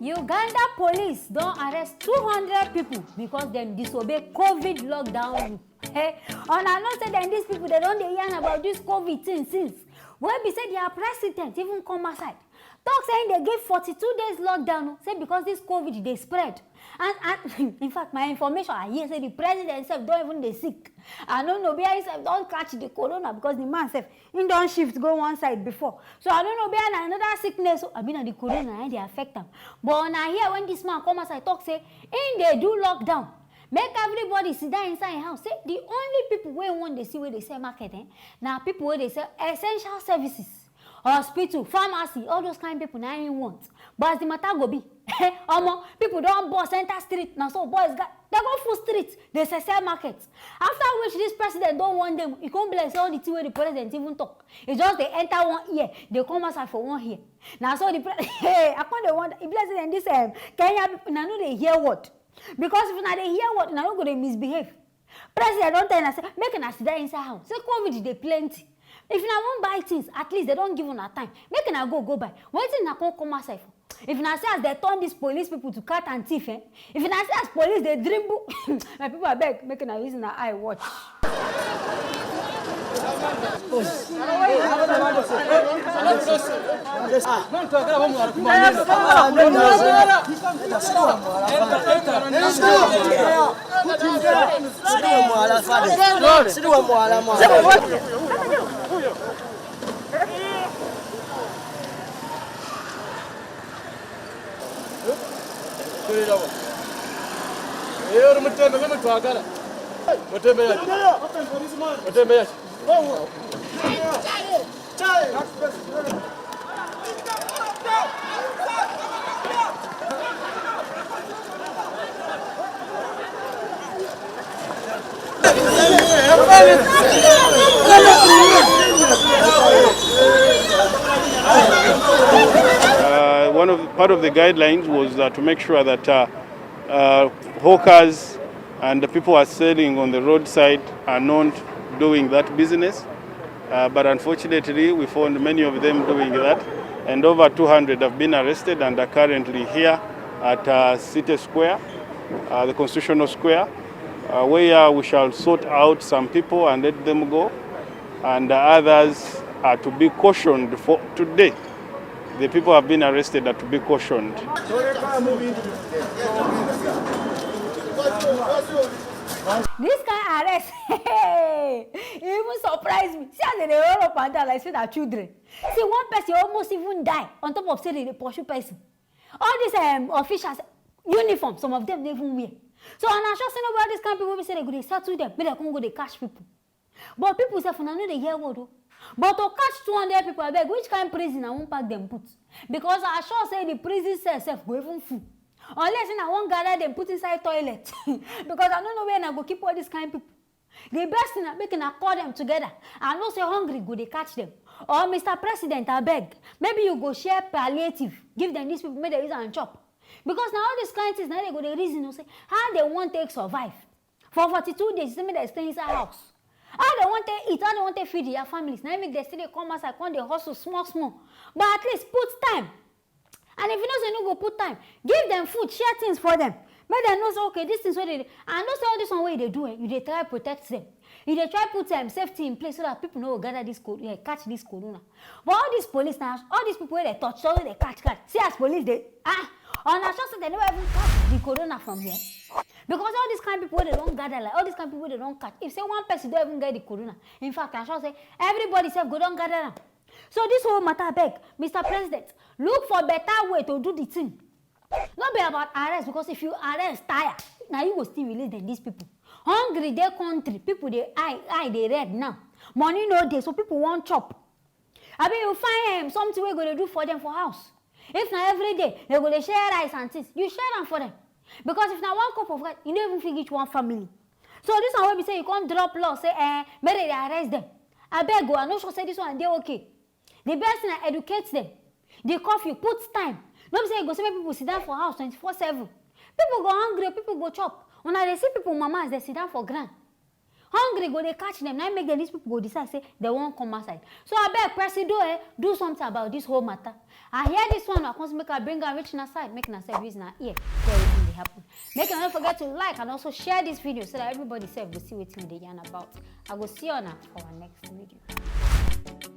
Uganda police don't arrest 200 people because they disobey COVID lockdown. Hey, and I know say that these people they don't hear about this COVID thing since. When we say their president even come aside, talk saying they give 42 days lockdown, say because this COVID they spread. And in fact, my information I hear say the president himself don't even they sick. I don't know where himself don't catch the corona because the man self he don't shift go one side before. So I don't know where another sickness. I mean the corona and they affect them. But I hear when this man come aside talk say in they do lockdown. Make everybody sit down inside house. Say the only people where want they see where they sell market, now people where they sell essential services, hospital, pharmacy, all those kind of people now ain't want. But as the matter go be, people don't boss enter street. Now so boys got they go full street. They sell markets. After which this president don't want them. He can't bless all the thing where the president even talk. It's just they enter one ear, they come outside for one ear. Now so the hey, I can't want the president this Kenya people now know they hear what. Because if now they hear what, now not going to misbehave. President don't tell us, make an accident inside house. Say COVID they plenty. If you won't buy things, at least they don't give on a time. Make an go buy. One thing I can't come outside for. If you say as they turn these police people to cat and thief, If you say as police they dribble, my people are beg, making a reason that I watch. Part of the guidelines was to make sure that hawkers and the people who are selling on the roadside are not doing that business. But unfortunately, we found many of them doing that, and over 200 have been arrested and are currently here at City Square, the Constitutional Square, where we shall sort out some people and let them go, and others are to be cautioned for today. The people have been arrested are to be cautioned. This kind of arrest, hey, it even surprised me. See how they roll up and down like say that children. See one person almost even die on top of saying they pursue person. All these officials, uniform, some of them they even wear. So I'm not sure say nobody this kind of people say they go they settle them, but they can't go they catch people. But people say for now they hear what though. But to catch 200 people, I beg, which kind of prison I won't pack them put? Because I sure say the prison self go even full. Unless I won't gather them put inside toilet. Because I don't know where I go keep all these kind of people. The best thing I make I call them together. I know say hungry go they catch them. Or Mr. President, I beg, maybe you go share palliative. Give them these people, make the reason and chop. Because now all these kind of things, now they go the reason, you say, how they want to survive. For 42 days, they may stay inside house. How they want to eat, how they want to feed their families. Now make they still come outside, come they hustle small. But at least put time. And if you know say no go put time, give them food, share things for them. Make them know say okay, this is what they do. And don't say all this one way they do it. You they try protect them. You they try put safety in place so that people know gather this catch this corona. But all these police now, all these people where they touch, all they catch. See as police they on a chance they never even catch the corona from here. Because all these kind of people, they don't gather, like all these kind of people, they don't catch. If say one person don't even get the corona, in fact, I shall say, everybody say, go don't gather now. So this whole matter, beg, Mr. President, look for better way to do the thing. Not be about arrest, because if you arrest, tire, now you will still release them, these people. Hungry, their country, people, they they red now. Money no day, so people won't chop. I mean, you find something we're going to do for them for house. If not every day, they're going to share rice and things. You share them for them. Because if now one cup of rice, you don't even feed each one family. So this one where we say you can't drop law, say, maybe they arrest them. I beg go, I know she say this one, they're okay. The best thing I educate them. The coffee, put time. Not say you go see people sit down for house 24/7. People go hungry, people go chop. When they see people mamas, they sit down for ground. Hungry go they catch them. Now make them these people go decide say they won't come outside. So I beg Presido do something about this whole matter. I hear this one. I can't make her bring her rich side, making herself reason her ear. Everything they happen. Make sure don't forget to like and also share this video so that everybody self will see what they yarn about. I will see you on our next video.